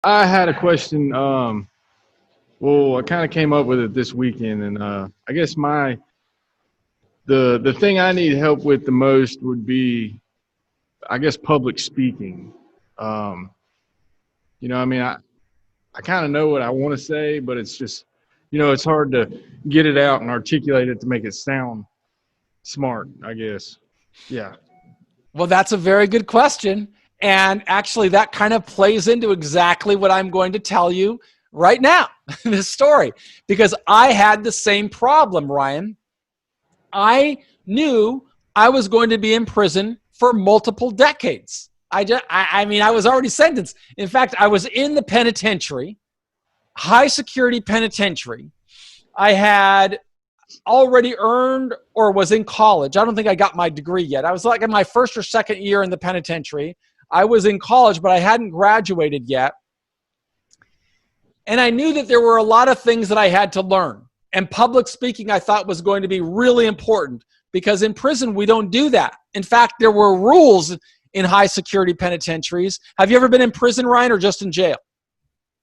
I had a question. Well, I kind of came up with it this weekend, and I guess the thing I need help with the most would be, I guess, public speaking. Um, I mean, I kind of know what I want to say, but it's just, it's hard to get it out and articulate it to make it sound smart, I guess. Yeah. Well, that's a very good question. And actually, that kind of plays into exactly what I'm going to tell you right now, this story, because I had the same problem, Ryan. I knew I was going to be in prison for multiple decades. I was already sentenced. In fact, I was in the penitentiary, high security penitentiary. I had already earned or was in college. I don't think I got my degree yet. I was like in my first or second year in the penitentiary. I was in college, but I hadn't graduated yet. And I knew that there were a lot of things that I had to learn. And public speaking, I thought, was going to be really important because in prison, we don't do that. In fact, there were rules in high security penitentiaries. Have you ever been in prison, Ryan, or just in jail?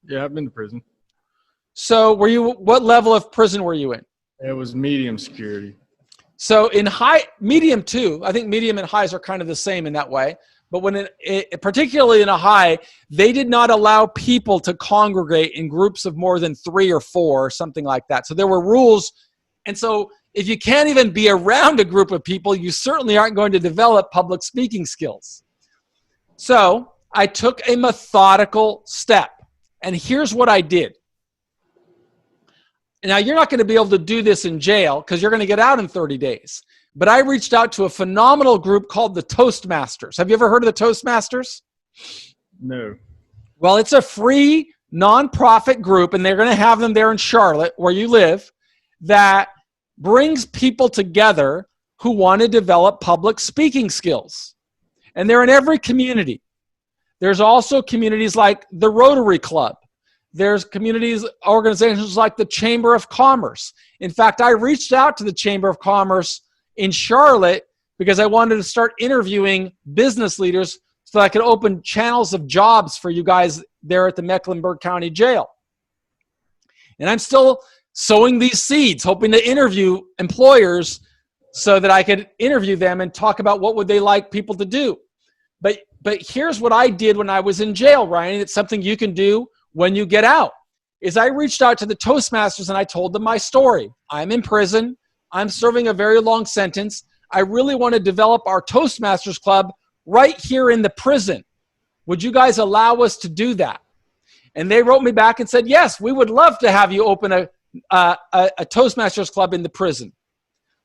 Yeah, I've been to prison. So what level of prison were you in? It was medium security. So in medium too, I think medium and highs are kind of the same in that way. But particularly in a high, they did not allow people to congregate in groups of more than 3 or 4 or something like that. So there were rules. And so if you can't even be around a group of people, you certainly aren't going to develop public speaking skills. So I took a methodical step. And here's what I did. Now, you're not going to be able to do this in jail because you're going to get out in 30 days. But I reached out to a phenomenal group called the Toastmasters. Have you ever heard of the Toastmasters? No. Well, it's a free nonprofit group, and they're going to have them there in Charlotte, where you live, that brings people together who want to develop public speaking skills. And they're in every community. There's also communities like the Rotary Club. There's organizations like the Chamber of Commerce. In fact, I reached out to the Chamber of Commerce in Charlotte because I wanted to start interviewing business leaders so I could open channels of jobs for you guys there at the Mecklenburg County Jail. And I'm still sowing these seeds, hoping to interview employers so that I could interview them and talk about what would they like people to do. But here's what I did when I was in jail, Ryan. It's something you can do when you get out, is I reached out to the Toastmasters and I told them my story. I'm in prison. I'm serving a very long sentence. I really want to develop our Toastmasters Club right here in the prison. Would you guys allow us to do that? And they wrote me back and said, yes, we would love to have you open a Toastmasters Club in the prison.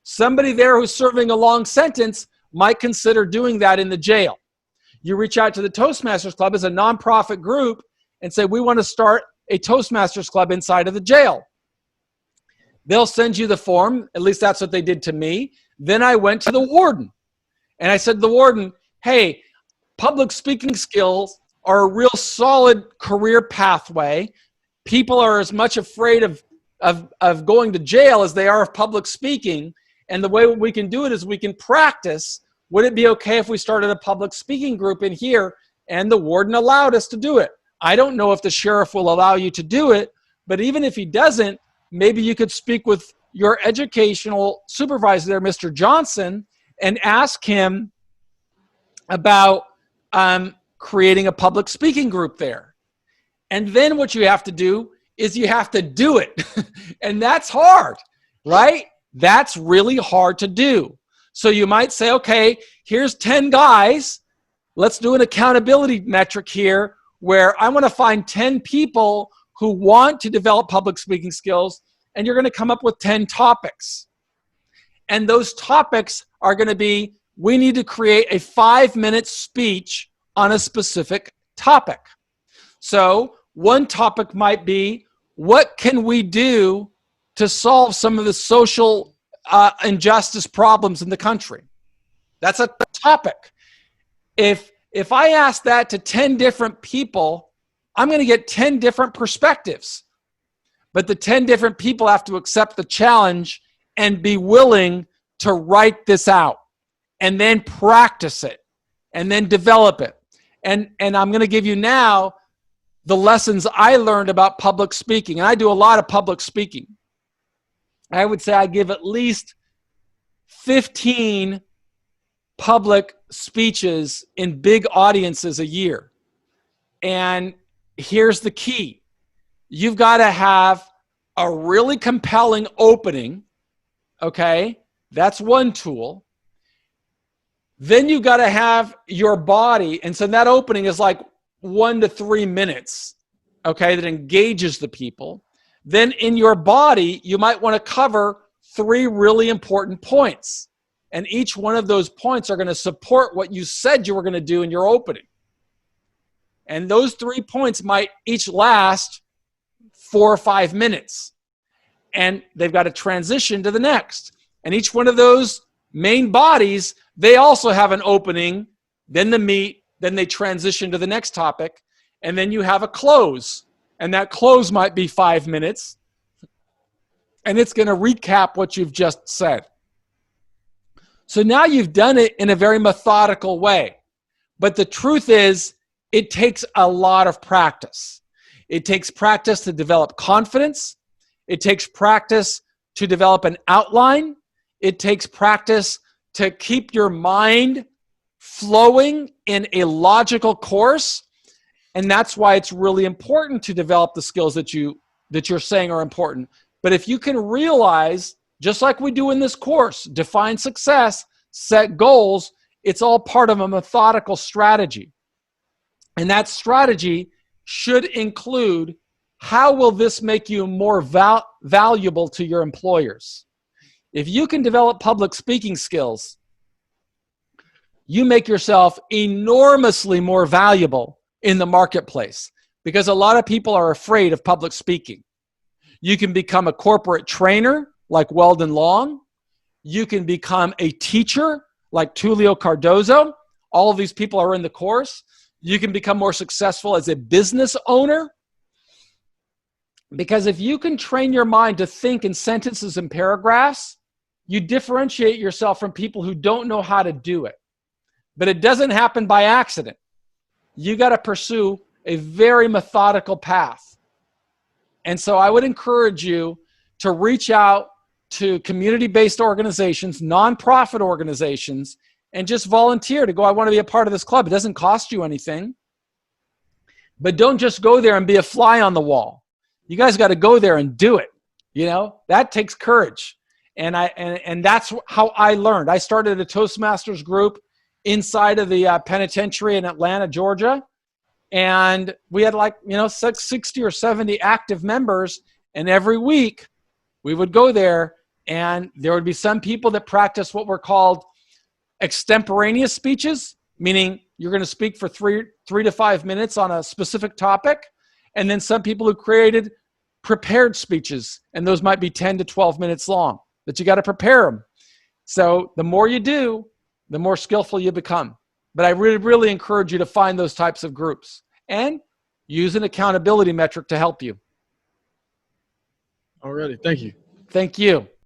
Somebody there who's serving a long sentence might consider doing that in the jail. You reach out to the Toastmasters Club as a nonprofit group and say, we want to start a Toastmasters Club inside of the jail. They'll send you the form. At least that's what they did to me. Then I went to the warden. And I said to the warden, hey, public speaking skills are a real solid career pathway. People are as much afraid of going to jail as they are of public speaking. And the way we can do it is we can practice. Would it be okay if we started a public speaking group in here? And the warden allowed us to do it. I don't know if the sheriff will allow you to do it, but even if he doesn't, maybe you could speak with your educational supervisor there, Mr. Johnson, and ask him about creating a public speaking group there. And then what you have to do is you have to do it. And that's hard, right? That's really hard to do. So you might say, okay, here's 10 guys. Let's do an accountability metric here where I want to find 10 people who want to develop public speaking skills, and you're going to come up with 10 topics. And those topics are going to be, we need to create a 5-minute speech on a specific topic. So one topic might be, what can we do to solve some of the social injustice problems in the country? That's a topic. If I ask that to 10 different people, I'm going to get 10 different perspectives. But the 10 different people have to accept the challenge and be willing to write this out and then practice it and then develop it. And I'm going to give you now the lessons I learned about public speaking, and I do a lot of public speaking, I would say I give at least 15 public speeches in big audiences a year. And here's the key. You've got to have a really compelling opening, okay? That's one tool. Then you've got to have your body, and so that opening is like 1 to 3 minutes, okay, that engages the people. Then in your body, you might want to cover 3 really important points. And each one of those points are going to support what you said you were going to do in your opening. And those 3 points might each last 4 or 5 minutes. And they've got to transition to the next. And each one of those main bodies, they also have an opening, then the meat, then they transition to the next topic, and then you have a close. And that close might be 5 minutes. And it's going to recap what you've just said. So now you've done it in a very methodical way. But the truth is, it takes a lot of practice. It takes practice to develop confidence. It takes practice to develop an outline. It takes practice to keep your mind flowing in a logical course. And that's why it's really important to develop the skills that you're saying are important. But if you can realize, just like we do in this course, define success, set goals, it's all part of a methodical strategy. And that strategy should include, how will this make you more valuable to your employers? If you can develop public speaking skills, you make yourself enormously more valuable in the marketplace, because a lot of people are afraid of public speaking. You can become a corporate trainer like Weldon Long. You can become a teacher like Tulio Cardozo. All of these people are in the course. You can become more successful as a business owner, because if you can train your mind to think in sentences and paragraphs, you differentiate yourself from people who don't know how to do it. But it doesn't happen by accident. You got to pursue a very methodical path. And so I would encourage you to reach out to community-based organizations, nonprofit organizations, and just volunteer to go, I want to be a part of this club. It doesn't cost you anything. But don't just go there and be a fly on the wall. You guys got to go there and do it. You know, that takes courage. And that's how I learned. I started a Toastmasters group inside of the penitentiary in Atlanta, Georgia. And we had 60 or 70 active members. And every week we would go there, and there would be some people that practice what were called extemporaneous speeches, meaning you're going to speak for 3 to 5 minutes on a specific topic. And then some people who created prepared speeches, and those might be 10 to 12 minutes long, but you got to prepare them. So the more you do, the more skillful you become. But I really, really encourage you to find those types of groups and use an accountability metric to help you. Alrighty, thank you. Thank you.